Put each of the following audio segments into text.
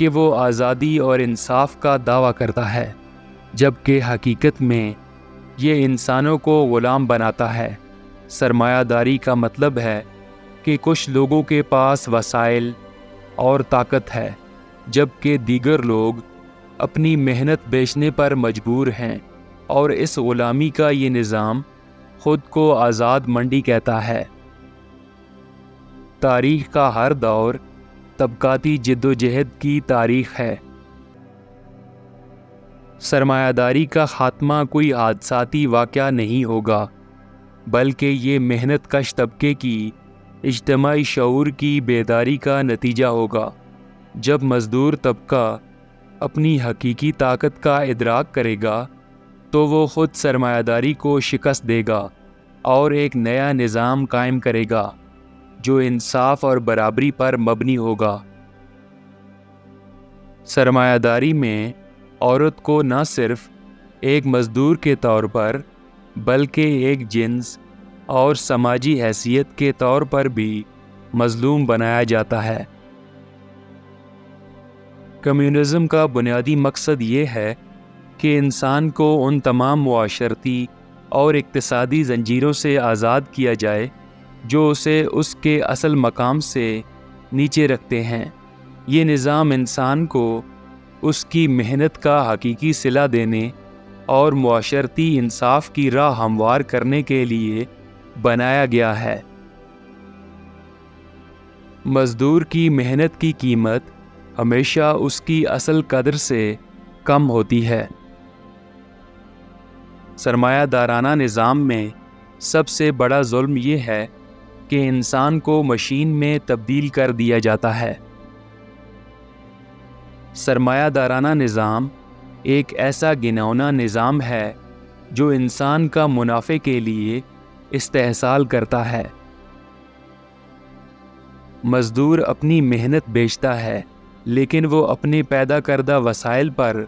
کہ وہ آزادی اور انصاف کا دعویٰ کرتا ہے، جبکہ حقیقت میں یہ انسانوں کو غلام بناتا ہے۔ سرمایہ داری کا مطلب ہے کہ کچھ لوگوں کے پاس وسائل اور طاقت ہے، جبکہ دیگر لوگ اپنی محنت بیچنے پر مجبور ہیں، اور اس غلامی کا یہ نظام خود کو آزاد منڈی کہتا ہے۔ تاریخ کا ہر دور طبقاتی جدوجہد کی تاریخ ہے۔ سرمایہ داری کا خاتمہ کوئی حادثاتی واقعہ نہیں ہوگا، بلکہ یہ محنت کش طبقے کی اجتماعی شعور کی بیداری کا نتیجہ ہوگا۔ جب مزدور طبقہ اپنی حقیقی طاقت کا ادراک کرے گا تو وہ خود سرمایہ داری کو شکست دے گا اور ایک نیا نظام قائم کرے گا جو انصاف اور برابری پر مبنی ہوگا۔ سرمایہ داری میں عورت کو نہ صرف ایک مزدور کے طور پر بلکہ ایک جنس اور سماجی حیثیت کے طور پر بھی مظلوم بنایا جاتا ہے۔ کمیونزم کا بنیادی مقصد یہ ہے کہ انسان کو ان تمام معاشرتی اور اقتصادی زنجیروں سے آزاد کیا جائے جو اسے اس کے اصل مقام سے نیچے رکھتے ہیں۔ یہ نظام انسان کو اس کی محنت کا حقیقی صلہ دینے اور معاشرتی انصاف کی راہ ہموار کرنے کے لیے بنایا گیا ہے۔ مزدور کی محنت کی قیمت ہمیشہ اس کی اصل قدر سے کم ہوتی ہے۔ سرمایہ دارانہ نظام میں سب سے بڑا ظلم یہ ہے کہ انسان کو مشین میں تبدیل کر دیا جاتا ہے۔ سرمایہ دارانہ نظام ایک ایسا گھناؤنا نظام ہے جو انسان کا منافع کے لیے استحصال کرتا ہے۔ مزدور اپنی محنت بیچتا ہے، لیکن وہ اپنے پیدا کردہ وسائل پر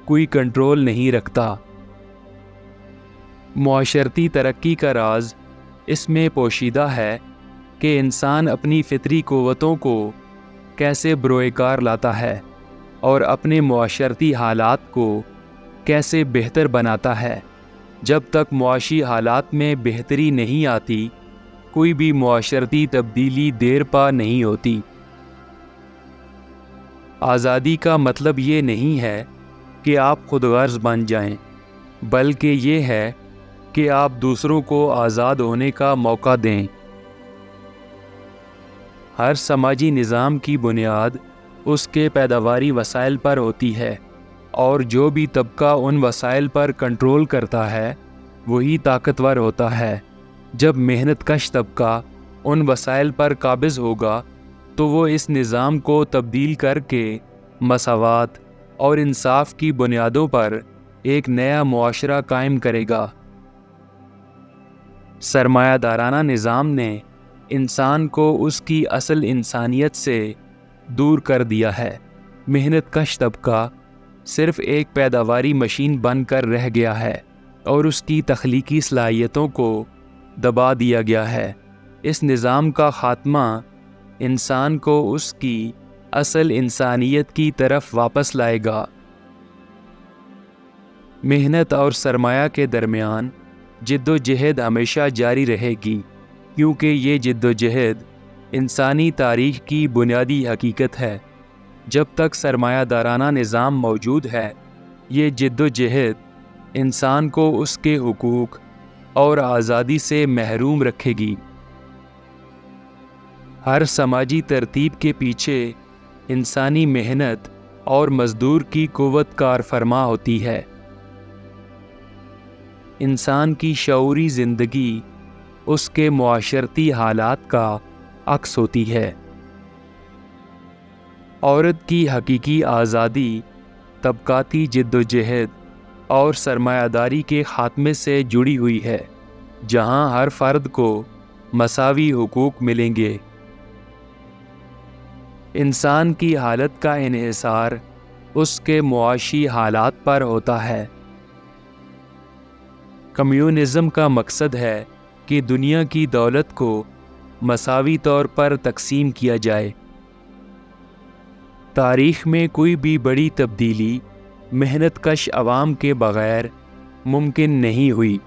کوئی کنٹرول نہیں رکھتا۔ معاشرتی ترقی کا راز اس میں پوشیدہ ہے کہ انسان اپنی فطری قوتوں کو کیسے بروئے کار لاتا ہے اور اپنے معاشرتی حالات کو کیسے بہتر بناتا ہے۔ جب تک معاشی حالات میں بہتری نہیں آتی، کوئی بھی معاشرتی تبدیلی دیر پا نہیں ہوتی۔ آزادی کا مطلب یہ نہیں ہے کہ آپ خود غرض بن جائیں، بلکہ یہ ہے کہ آپ دوسروں کو آزاد ہونے کا موقع دیں۔ ہر سماجی نظام کی بنیاد اس کے پیداواری وسائل پر ہوتی ہے، اور جو بھی طبقہ ان وسائل پر کنٹرول کرتا ہے وہی طاقتور ہوتا ہے۔ جب محنت کش طبقہ ان وسائل پر قابض ہوگا تو وہ اس نظام کو تبدیل کر کے مساوات اور انصاف کی بنیادوں پر ایک نیا معاشرہ قائم کرے گا۔ سرمایہ دارانہ نظام نے انسان کو اس کی اصل انسانیت سے دور کر دیا ہے۔ محنت کش طبقہ صرف ایک پیداواری مشین بن کر رہ گیا ہے اور اس کی تخلیقی صلاحیتوں کو دبا دیا گیا ہے۔ اس نظام کا خاتمہ انسان کو اس کی اصل انسانیت کی طرف واپس لائے گا۔ محنت اور سرمایہ کے درمیان جدوجہد ہمیشہ جاری رہے گی، کیونکہ یہ جدوجہد انسانی تاریخ کی بنیادی حقیقت ہے۔ جب تک سرمایہ دارانہ نظام موجود ہے، یہ جدوجہد انسان کو اس کے حقوق اور آزادی سے محروم رکھے گی۔ ہر سماجی ترتیب کے پیچھے انسانی محنت اور مزدور کی قوت کار فرما ہوتی ہے۔ انسان کی شعوری زندگی اس کے معاشرتی حالات کا عکس ہوتی ہے۔ عورت کی حقیقی آزادی طبقاتی جدوجہد اور سرمایہ داری کے خاتمے سے جڑی ہوئی ہے، جہاں ہر فرد کو مساوی حقوق ملیں گے۔ انسان کی حالت کا انحصار اس کے معاشی حالات پر ہوتا ہے۔ کمیونزم کا مقصد ہے کہ دنیا کی دولت کو مساوی طور پر تقسیم کیا جائے۔ تاریخ میں کوئی بھی بڑی تبدیلی محنت کش عوام کے بغیر ممکن نہیں ہوئی۔